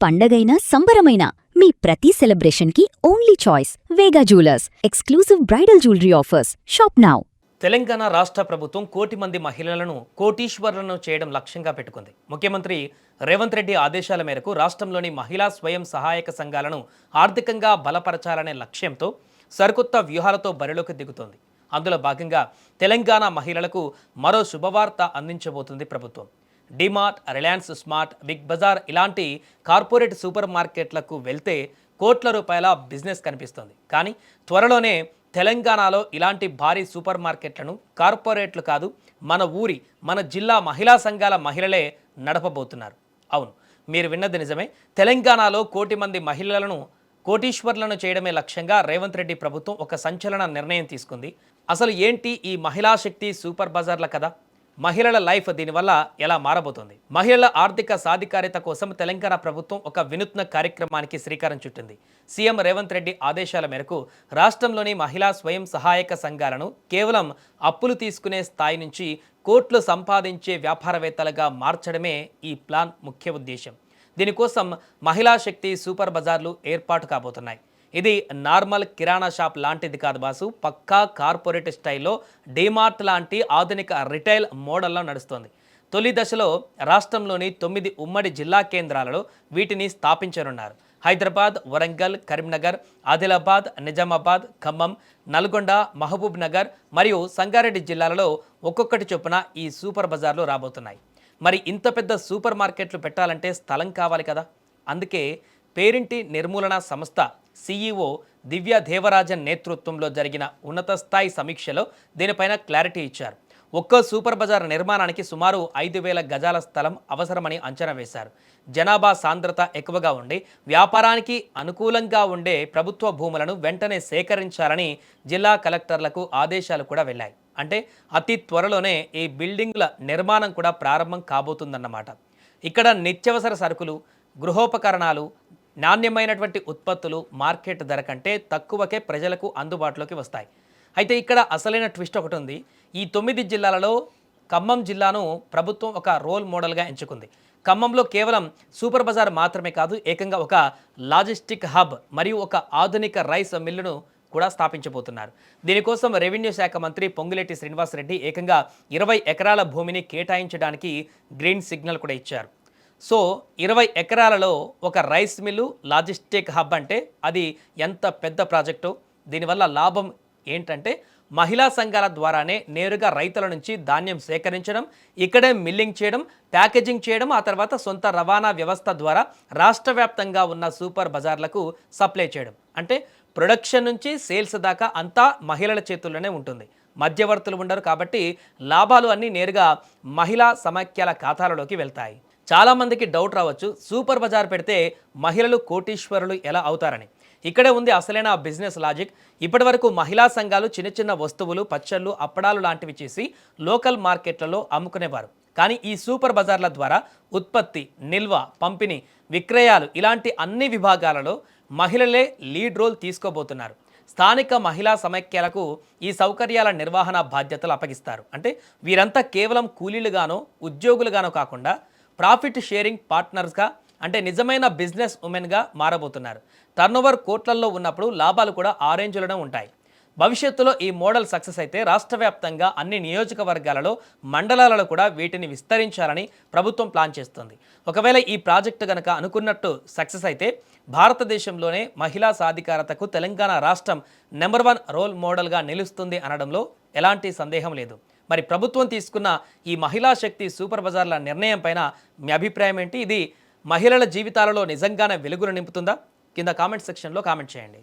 పండగైనా సంబరమైనా మీ ప్రతి సెలబ్రేషన్కి only choice Vega jewellers. Exclusive bridal jewellery offers. Shop now. Telangana రాష్ట్ర ప్రభుత్వం 1 కోటి మంది మహిళలను కోటీశ్వరులను చేయడం లక్ష్యంగా పెట్టుకుంది. ముఖ్యమంత్రి రేవంత్ రెడ్డి ఆదేశాల మేరకు రాష్ట్రంలోని మహిళా స్వయం సహాయక సంఘాలను ఆర్థికంగా బలపరచాలనే లక్ష్యంతో సరికొత్త వ్యూహాలతో బరిలోకి దిగుతోంది. అందులో భాగంగా తెలంగాణ మహిళలకు మరో శుభవార్త అందించబోతుంది ప్రభుత్వం. DMart, Reliance Smart, Big Bazaar ఇలాంటి కార్పొరేట్ సూపర్ మార్కెట్లకు వెళ్తే కోట్ల రూపాయల బిజినెస్ కనిపిస్తుంది. కానీ త్వరలోనే తెలంగాణలో ఇలాంటి భారీ సూపర్ మార్కెట్లను కార్పొరేట్లు కాదు, మన ఊరి, మన జిల్లా మహిళా సంఘాల మహిళలే నడపబోతున్నారు. అవును, మీరు విన్నది నిజమే. తెలంగాణలో 1 కోటి మంది మహిళలను కోటీశ్వర్లను చేయడమే లక్ష్యంగా రేవంత్ రెడ్డి ప్రభుత్వం ఒక సంచలన నిర్ణయం తీసుకుంది. అసలు ఏంటి ఈ మహిళా శక్తి సూపర్ బజార్ల కథ? మహిళల లైఫ్ దీనివల్ల ఎలా మారబోతుంది? మహిళల ఆర్థిక సాధికారిత కోసం తెలంగాణ ప్రభుత్వం ఒక వినూత్న కార్యక్రమానికి శ్రీకారం చుట్టింది. సీఎం రేవంత్ రెడ్డి ఆదేశాల మేరకు రాష్ట్రంలోని మహిళా స్వయం సహాయక సంఘాలను కేవలం అప్పులు తీసుకునే స్థాయి నుంచి కోట్లు సంపాదించే వ్యాపారవేత్తలుగా మార్చడమే ఈ ప్లాన్ ముఖ్య ఉద్దేశం. దీనికోసం మహిళా శక్తి సూపర్ బజార్లు ఏర్పాటు కాబోతున్నాయి. ఇది నార్మల్ కిరాణా షాప్ లాంటిది కాదు బాసు, పక్కా కార్పొరేట్ స్టైల్లో డీమార్ట్ లాంటి ఆధునిక రిటైల్ మోడల్లో నడుస్తోంది. తొలి దశలో రాష్ట్రంలోని 9 ఉమ్మడి జిల్లా కేంద్రాలలో వీటిని స్థాపించనున్నారు. హైదరాబాద్, వరంగల్, కరీంనగర్, ఆదిలాబాద్, నిజామాబాద్, ఖమ్మం, నల్గొండ, మహబూబ్ నగర్ మరియు సంగారెడ్డి జిల్లాలలో ఒక్కొక్కటి చొప్పున ఈ సూపర్ బజార్లు రాబోతున్నాయి. మరి ఇంత పెద్ద సూపర్ మార్కెట్లు పెట్టాలంటే స్థలం కావాలి కదా. అందుకే పేరింటి నిర్మూలన సంస్థ CEO దివ్య దేవరాజన్ నేతృత్వంలో జరిగిన ఉన్నత స్థాయి సమీక్షలో దీనిపైన క్లారిటీ ఇచ్చారు. ఒక్కో సూపర్ బజార్ నిర్మాణానికి సుమారు 5,000 గజాల స్థలం అవసరమని అంచనా వేశారు. జనాభా సాంద్రత ఎక్కువగా ఉండి వ్యాపారానికి అనుకూలంగా ఉండే ప్రభుత్వ భూములను వెంటనే సేకరించాలని జిల్లా కలెక్టర్లకు ఆదేశాలు కూడా వెళ్ళాయి. అంటే అతి త్వరలోనే ఈ బిల్డింగ్ల నిర్మాణం కూడా ప్రారంభం కాబోతుందన్నమాట. ఇక్కడ నిత్యావసర సరుకులు, గృహోపకరణాలు, నాణ్యమైనటువంటి ఉత్పత్తులు మార్కెట్ ధర కంటే తక్కువకే ప్రజలకు అందుబాటులోకి వస్తాయి. అయితే ఇక్కడ అసలైన ట్విస్ట్ ఒకటి ఉంది. ఈ 9 జిల్లాలలో ఖమ్మం జిల్లాను ప్రభుత్వం ఒక రోల్ మోడల్గా ఎంచుకుంది. ఖమ్మంలో కేవలం సూపర్ బజార్ మాత్రమే కాదు, ఏకంగా ఒక లాజిస్టిక్ హబ్ మరియు ఒక ఆధునిక రైస్ మిల్లును కూడా స్థాపించబోతున్నారు. దీనికోసం రెవెన్యూ శాఖ మంత్రి పొంగులేటి శ్రీనివాసరెడ్డి ఏకంగా 20 ఎకరాల భూమిని కేటాయించడానికి గ్రీన్ సిగ్నల్ కూడా ఇచ్చారు. సో 20 ఎకరాలలో ఒక రైస్ మిల్లు, లాజిస్టిక్ హబ్ అంటే అది ఎంత పెద్ద ప్రాజెక్టు. దీనివల్ల లాభం ఏంటంటే మహిళా సంఘాల ద్వారానే నేరుగా రైతుల నుంచి ధాన్యం సేకరించడం, ఇక్కడే మిల్లింగ్ చేయడం, ప్యాకేజింగ్ చేయడం, ఆ తర్వాత సొంత రవాణా వ్యవస్థ ద్వారా రాష్ట్ర వ్యాప్తంగా ఉన్న సూపర్ బజార్లకు సప్లై చేయడం. అంటే ప్రొడక్షన్ నుంచి సేల్స్ దాకా అంతా మహిళల చేతుల్లోనే ఉంటుంది. మధ్యవర్తులు ఉండరు కాబట్టి లాభాలు అన్నీ నేరుగా మహిళా సమాఖ్యల ఖాతాలలోకి వెళ్తాయి. చాలామందికి డౌట్ రావచ్చు, సూపర్ బజార్ పెడితే మహిళలు కోటీశ్వరులు ఎలా అవుతారని. ఇక్కడే ఉంది అసలైన బిజినెస్ లాజిక్. ఇప్పటి వరకు మహిళా సంఘాలు చిన్న చిన్న వస్తువులు, పచ్చళ్ళు, అప్పడాలు లాంటివి చేసి లోకల్ మార్కెట్లలో అమ్ముకునేవారు. కానీ ఈ సూపర్ బజార్ల ద్వారా ఉత్పత్తి, నిల్వ, పంపిణీ, విక్రయాలు ఇలాంటి అన్ని విభాగాలలో మహిళలే లీడ్ రోల్ తీసుకోబోతున్నారు. స్థానిక మహిళా సమైక్యాలకు ఈ సౌకర్యాల నిర్వహణ బాధ్యతలు అప్పగిస్తారు. అంటే వీరంతా కేవలం కూలీలుగానో ఉద్యోగులుగానో కాకుండా ప్రాఫిట్ షేరింగ్ పార్ట్నర్స్గా, అంటే నిజమైన బిజినెస్ ఉమెన్గా మారబోతున్నారు. టర్నోవర్ కోట్లల్లో ఉన్నప్పుడు లాభాలు కూడా ఆ రేంజ్లోనే ఉంటాయి. భవిష్యత్తులో ఈ మోడల్ సక్సెస్ అయితే రాష్ట్ర వ్యాప్తంగా అన్ని నియోజకవర్గాలలో, మండలాలలో కూడా వీటిని విస్తరించాలని ప్రభుత్వం ప్లాన్ చేస్తుంది. ఒకవేళ ఈ ప్రాజెక్టు కనుక అనుకున్నట్టు సక్సెస్ అయితే భారతదేశంలోనే మహిళా సాధికారతకు తెలంగాణ రాష్ట్రం నెంబర్ 1 రోల్ మోడల్గా నిలుస్తుంది అనడంలో ఎలాంటి సందేహం లేదు. మరి ప్రభుత్వం తీసుకున్న ఈ మహిళా శక్తి సూపర్ బజార్ల నిర్ణయం పైన మీ అభిప్రాయం ఏంటి? ఇది మహిళల జీవితాలలో నిజంగానే వెలుగులు నింపుతుందా? కింద కామెంట్ సెక్షన్లో కామెంట్ చేయండి.